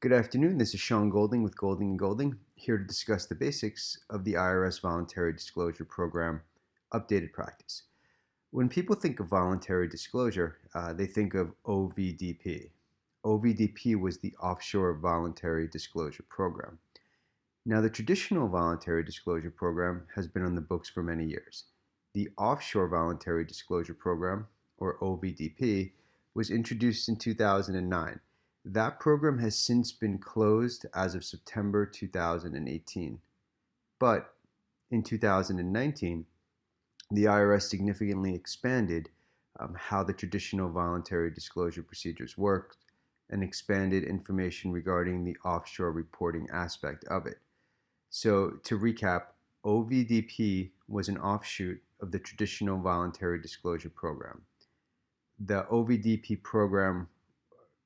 Good afternoon. This is Sean Golding with Golding & Golding, here to discuss the basics of the IRS Voluntary Disclosure Program updated practice. When people think of voluntary disclosure, they think of OVDP. OVDP was the Offshore Voluntary Disclosure Program. Now, the traditional voluntary disclosure program has been on the books for many years. The Offshore Voluntary Disclosure Program, or OVDP, was introduced in 2009. That program has since been closed as of September 2018. But in 2019, the IRS significantly expanded how the traditional voluntary disclosure procedures worked and expanded information regarding the offshore reporting aspect of it. So to recap, OVDP was an offshoot of the traditional voluntary disclosure program. The OVDP program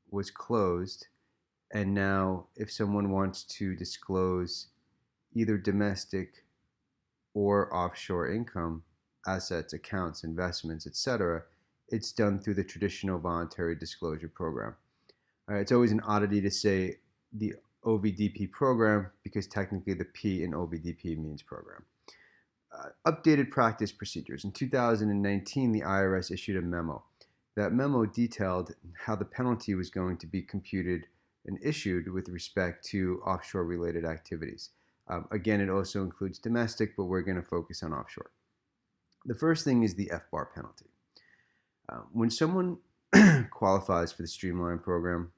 was closed, and now if someone wants to disclose either domestic or offshore income, assets, accounts, investments, etc., it's done through the traditional voluntary disclosure program. It's always an oddity to say the OVDP program because technically the P in OVDP means program. Updated practice procedures. In 2019, the IRS issued a memo. That memo detailed how the penalty was going to be computed and issued with respect to offshore-related activities. Again, it also includes domestic, but we're going to focus on offshore. The first thing is the FBAR penalty. When someone qualifies for the streamlined program,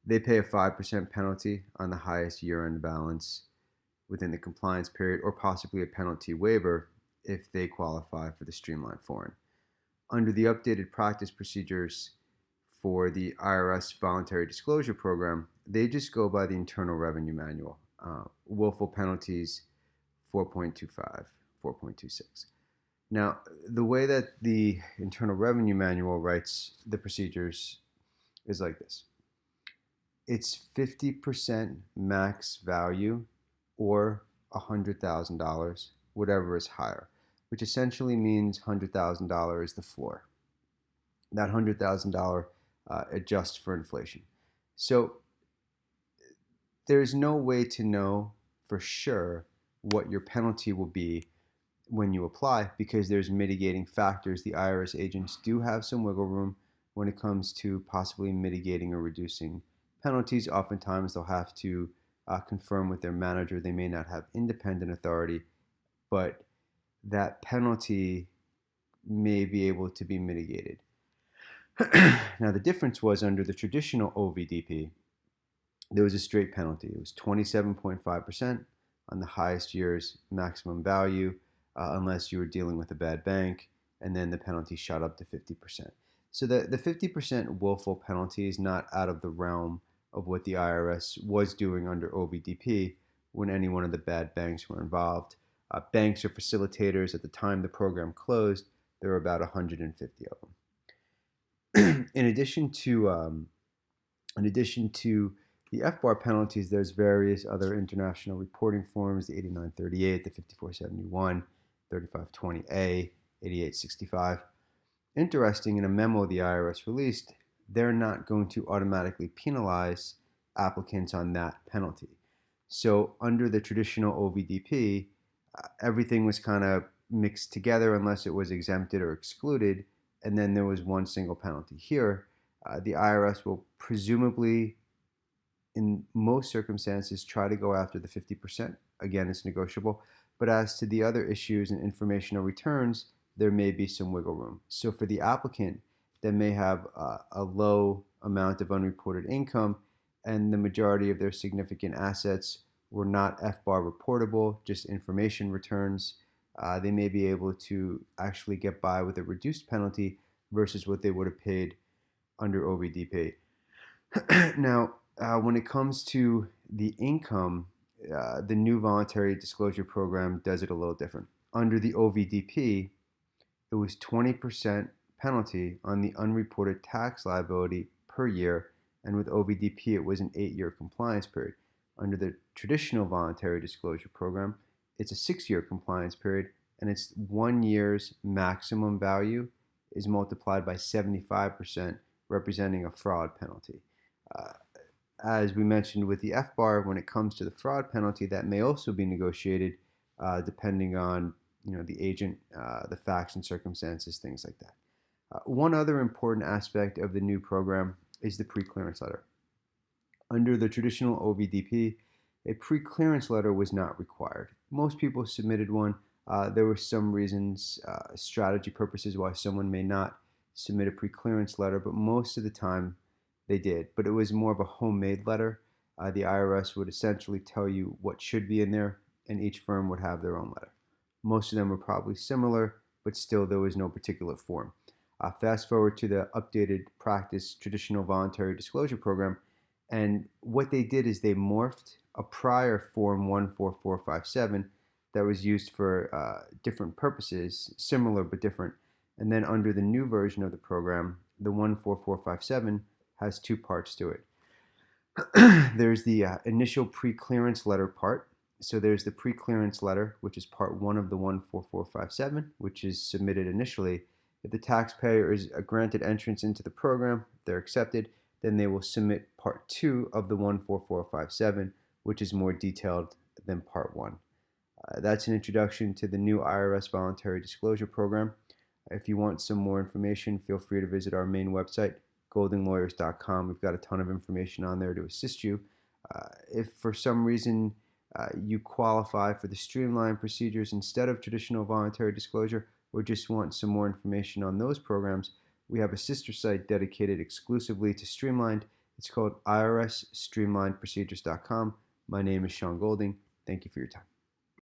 they pay a 5% penalty on the highest year-end balance within the compliance period, or possibly a penalty waiver if they qualify for the streamlined foreign. Under the updated practice procedures for the IRS Voluntary Disclosure Program, they just go by the Internal Revenue Manual. Willful penalties 4.25, 4.26. Now, the way that the Internal Revenue Manual writes the procedures is like this. It's 50% max value or $100,000, whatever is higher, which essentially means $100,000 is the floor. That $100,000 adjusts for inflation. So there's no way to know for sure what your penalty will be when you apply because there's mitigating factors. The IRS agents do have some wiggle room when it comes to possibly mitigating or reducing penalties. Oftentimes they'll have to confirm with their manager. They may not have independent authority, but that penalty may be able to be mitigated. Now, the difference was under the traditional OVDP, there was a straight penalty. It was 27.5% on the highest year's maximum value, unless you were dealing with a bad bank, and then the penalty shot up to 50%. So the 50% willful penalty is not out of the realm of what the IRS was doing under OVDP when any one of the bad banks were involved. Banks or facilitators, at the time the program closed, there were about 150 of them. In addition to the FBAR penalties, there's various other international reporting forms: the 8938, the 5471, 3520A, 8865. Interesting, in a memo the IRS released, they're not going to automatically penalize applicants on that penalty. So under the traditional OVDP, everything was kind of mixed together unless it was exempted or excluded, and then there was one single penalty. Here, the IRS will presumably, in most circumstances, try to go after the 50%. Again, it's negotiable. But as to the other issues and informational returns, there may be some wiggle room. So for the applicant that may have a low amount of unreported income and the majority of their significant assets were not FBAR reportable, just information returns, they may be able to actually get by with a reduced penalty versus what they would have paid under OVDP. Now, when it comes to the income, the new voluntary disclosure program does it a little different. Under the OVDP, it was 20% penalty on the unreported tax liability per year, and with OVDP it was an 8-year compliance period. Under the traditional voluntary disclosure program, it's a 6-year compliance period, and it's 1 year's maximum value is multiplied by 75%, representing a fraud penalty. As we mentioned with the FBAR, when it comes to the fraud penalty, that may also be negotiated depending on the agent, the facts and circumstances, things like that. One other important aspect of the new program is the preclearance letter. Under the traditional OVDP, a preclearance letter was not required. Most people submitted one. There were some reasons, strategy purposes, why someone may not submit a preclearance letter, but most of the time they did. But it was more of a homemade letter. The IRS would essentially tell you what should be in there, and each firm would have their own letter. Most of them were probably similar, but still there was no particular form. Fast forward to the updated practice traditional voluntary disclosure program, and what they did is they morphed a prior form 14457 that was used for different purposes, similar but different. And then under the new version of the program, the 14457 has two parts to it. There's the initial preclearance letter part. So there's the preclearance letter, which is part 1 of the 14457, which is submitted initially. If the taxpayer is granted entrance into the program, they're accepted, then they will submit part 2 of the 14457, which is more detailed than part 1. That's an introduction to the new IRS Voluntary Disclosure Program. If you want some more information, feel free to visit our main website, goldenlawyers.com. We've got a ton of information on there to assist you. If for some reason you qualify for the streamlined procedures instead of traditional voluntary disclosure, or just want some more information on those programs, we have a sister site dedicated exclusively to streamlined. It's called irs-streamlinedprocedures.com. My name is Sean Golding. Thank you for your time.